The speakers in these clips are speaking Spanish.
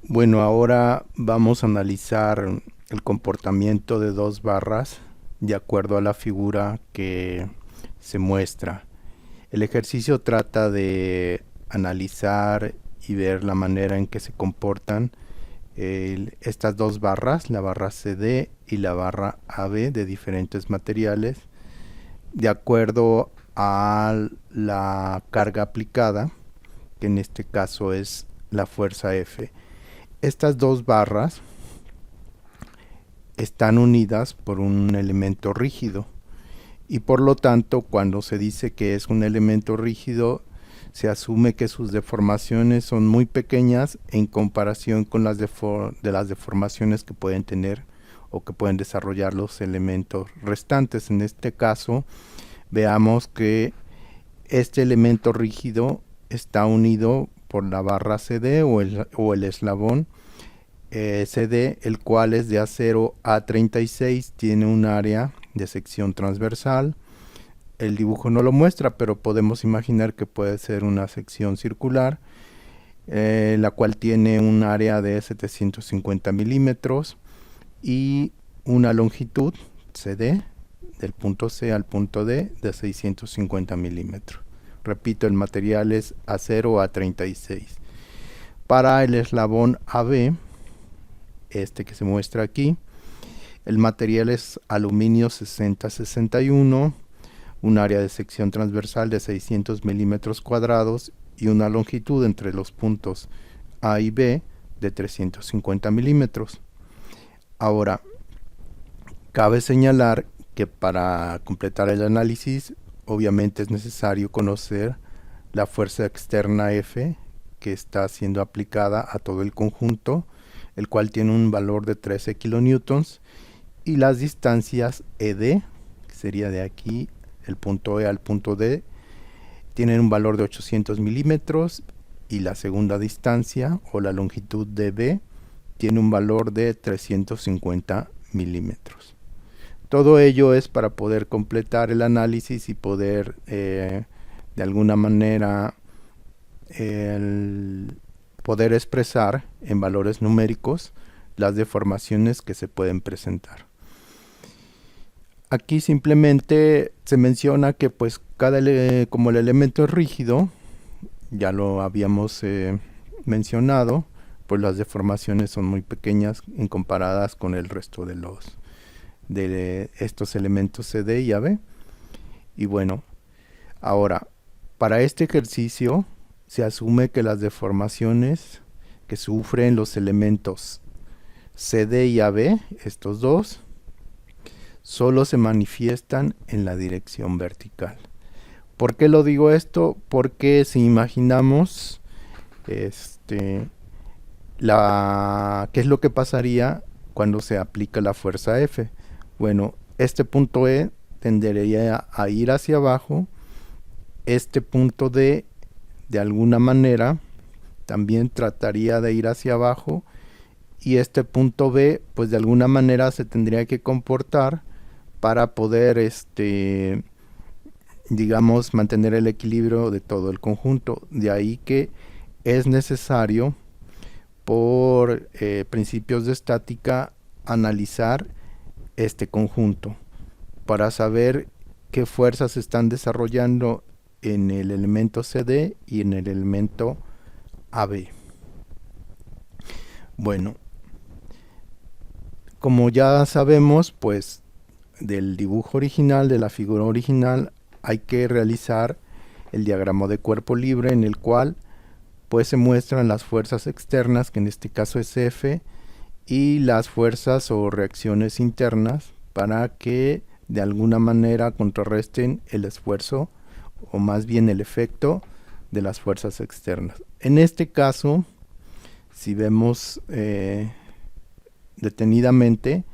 Bueno, ahora vamos a analizar el comportamiento de dos barras de acuerdo a la figura que se muestra. El ejercicio trata de analizar y ver la manera en que se comportan estas dos barras, la barra CD y la barra AB de diferentes materiales, de acuerdo a la carga aplicada, que en este caso es la fuerza F. Estas dos barras están unidas por un elemento rígido y por lo tanto cuando se dice que es un elemento rígido se asume que sus deformaciones son muy pequeñas en comparación con las deformaciones que pueden tener o que pueden desarrollar los elementos restantes. En este caso veamos que este elemento rígido está unido por la barra CD o el eslabón CD, el cual es de acero A36, tiene un área de sección transversal. El dibujo no lo muestra, pero podemos imaginar que puede ser una sección circular, la cual tiene un área de 750 milímetros y una longitud CD del punto C al punto D de 650 milímetros. Repito, el material es acero A36. Para el eslabón AB, este que se muestra aquí, el material es aluminio 6061, un área de sección transversal de 600 milímetros cuadrados y una longitud entre los puntos A y B de 350 milímetros. Ahora, cabe señalar que para completar el análisis, obviamente es necesario conocer la fuerza externa F que está siendo aplicada a todo el conjunto, el cual tiene un valor de 13 kilonewtons, y las distancias ED, que sería de aquí el punto E al punto D, tienen un valor de 800 milímetros, y la segunda distancia o la longitud DB tiene un valor de 350 milímetros. Todo ello es para poder completar el análisis y poder de alguna manera poder expresar en valores numéricos las deformaciones que se pueden presentar. Aquí simplemente se menciona que pues como el elemento es rígido, ya lo habíamos mencionado, pues las deformaciones son muy pequeñas en comparadas con el resto de estos elementos CD y AB. Y bueno, ahora, para este ejercicio se asume que las deformaciones que sufren los elementos CD y AB, estos dos, solo se manifiestan en la dirección vertical. ¿Por qué lo digo esto? Porque si imaginamos qué es lo que pasaría cuando se aplica la fuerza F. Bueno, este punto E tendería a ir hacia abajo, este punto D de alguna manera también trataría de ir hacia abajo, y este punto B pues de alguna manera se tendría que comportar para poder digamos mantener el equilibrio de todo el conjunto. De ahí que es necesario por principios de estática analizar este conjunto para saber qué fuerzas se están desarrollando en el elemento CD y en el elemento AB. Bueno, como ya sabemos, pues del dibujo original, de la figura original, hay que realizar el diagrama de cuerpo libre, en el cual pues se muestran las fuerzas externas, que en este caso es F, y las fuerzas o reacciones internas para que de alguna manera contrarresten el esfuerzo o más bien el efecto de las fuerzas externas. En este caso, si vemos detenidamente,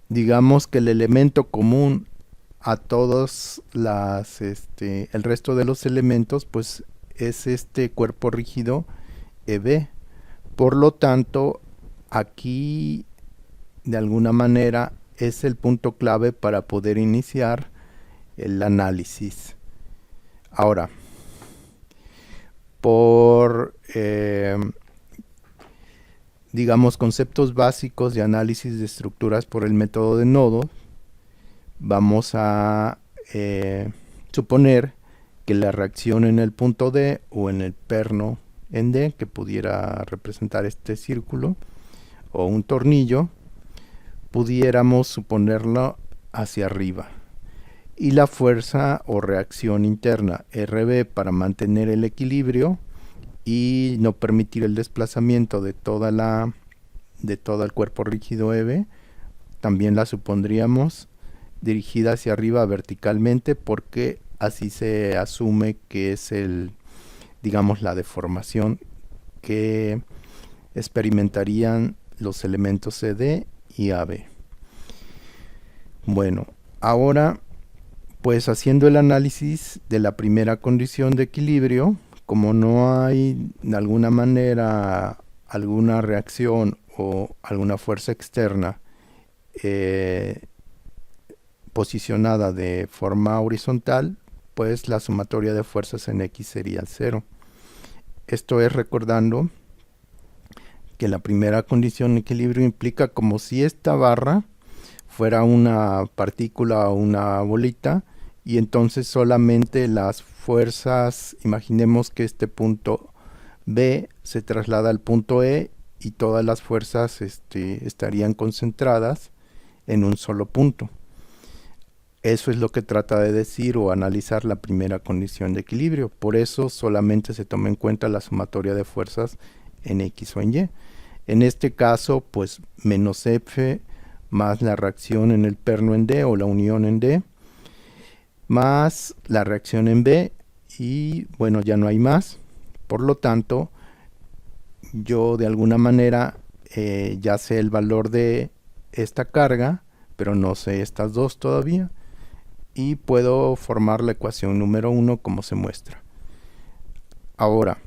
digamos que el elemento común a todos el resto de los elementos pues es este cuerpo rígido EB. Por lo tanto, aquí de alguna manera es el punto clave para poder iniciar el análisis. Ahora, por digamos, conceptos básicos de análisis de estructuras por el método de nodo, vamos a suponer que la reacción en el punto D o en el perno en D, que pudiera representar este círculo o un tornillo, pudiéramos suponerlo hacia arriba. Y la fuerza o reacción interna RB para mantener el equilibrio y no permitir el desplazamiento de todo el cuerpo rígido EB, también la supondríamos dirigida hacia arriba verticalmente, porque así se asume que es digamos, la deformación que experimentarían los elementos CD y AB. Bueno, ahora pues haciendo el análisis de la primera condición de equilibrio, como no hay de alguna manera alguna reacción o alguna fuerza externa posicionada de forma horizontal, pues la sumatoria de fuerzas en X sería 0. Esto es recordando que la primera condición de equilibrio implica como si esta barra fuera una partícula o una bolita, y entonces solamente las fuerzas, imaginemos que este punto B se traslada al punto E y todas las fuerzas estarían concentradas en un solo punto. Eso es lo que trata de decir o analizar la primera condición de equilibrio. Por eso solamente se toma en cuenta la sumatoria de fuerzas en X o en Y. En este caso, pues menos F más la reacción en el perno en D o la unión en D, más la reacción en B, y bueno, ya no hay más. Por lo tanto, yo de alguna manera ya sé el valor de esta carga, pero no sé estas dos todavía, y puedo formar la ecuación número 1 como se muestra. Ahora,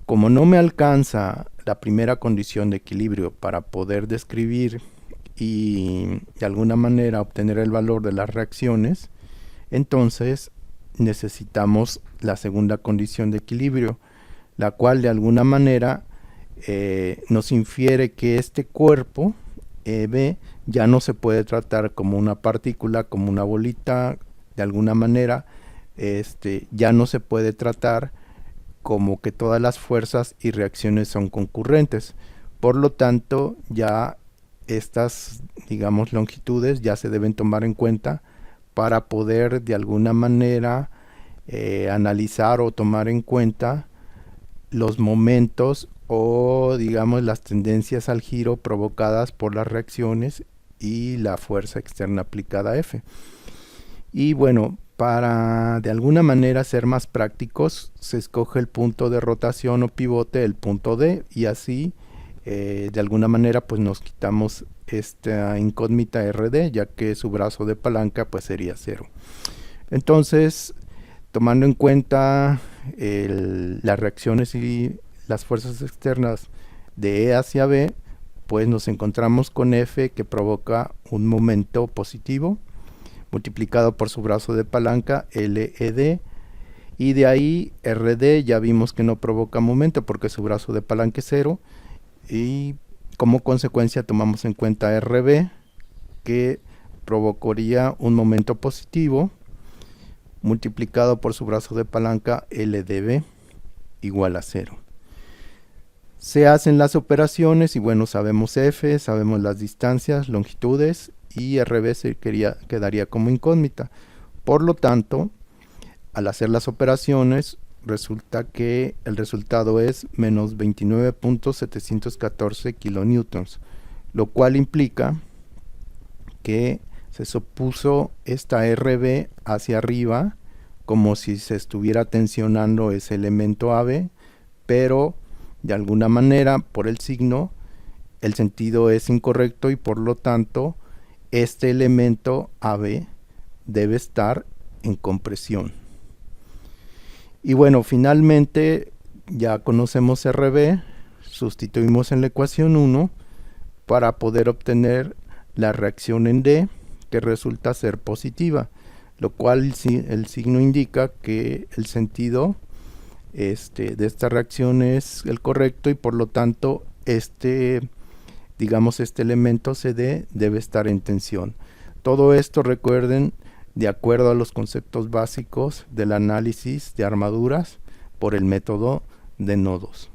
como no me alcanza la primera condición de equilibrio para poder describir y de alguna manera obtener el valor de las reacciones, entonces necesitamos la segunda condición de equilibrio, la cual de alguna manera nos infiere que este cuerpo B ya no se puede tratar como una partícula, como una bolita, de alguna manera ya no se puede tratar como que todas las fuerzas y reacciones son concurrentes. Por lo tanto, ya estas, digamos, longitudes ya se deben tomar en cuenta para poder de alguna manera analizar o tomar en cuenta los momentos o, digamos, las tendencias al giro provocadas por las reacciones y la fuerza externa aplicada a F. Y bueno, para de alguna manera ser más prácticos, se escoge el punto de rotación o pivote, el punto D, y así de alguna manera pues nos quitamos esta incógnita RD, ya que su brazo de palanca pues sería 0. Entonces, tomando en cuenta las reacciones y las fuerzas externas de E hacia B, pues nos encontramos con F, que provoca un momento positivo multiplicado por su brazo de palanca LED, y de ahí RD ya vimos que no provoca momento porque su brazo de palanca es 0, y como consecuencia tomamos en cuenta RB, que provocaría un momento positivo multiplicado por su brazo de palanca LDB igual a 0. Se hacen las operaciones y bueno, sabemos F, sabemos las distancias, longitudes, y RB quedaría como incógnita. Por lo tanto, al hacer las operaciones, resulta que el resultado es menos 29.714 kilonewtons, lo cual implica que se supuso esta RB hacia arriba como si se estuviera tensionando ese elemento AB, pero de alguna manera por el signo el sentido es incorrecto y por lo tanto este elemento AB debe estar en compresión. Y bueno, finalmente ya conocemos RB, sustituimos en la ecuación 1 para poder obtener la reacción en D, que resulta ser positiva, lo cual el signo indica que el sentido de esta reacción es el correcto y por lo tanto digamos, este elemento CD debe estar en tensión. Todo esto, recuerden, de acuerdo a los conceptos básicos del análisis de armaduras por el método de nodos.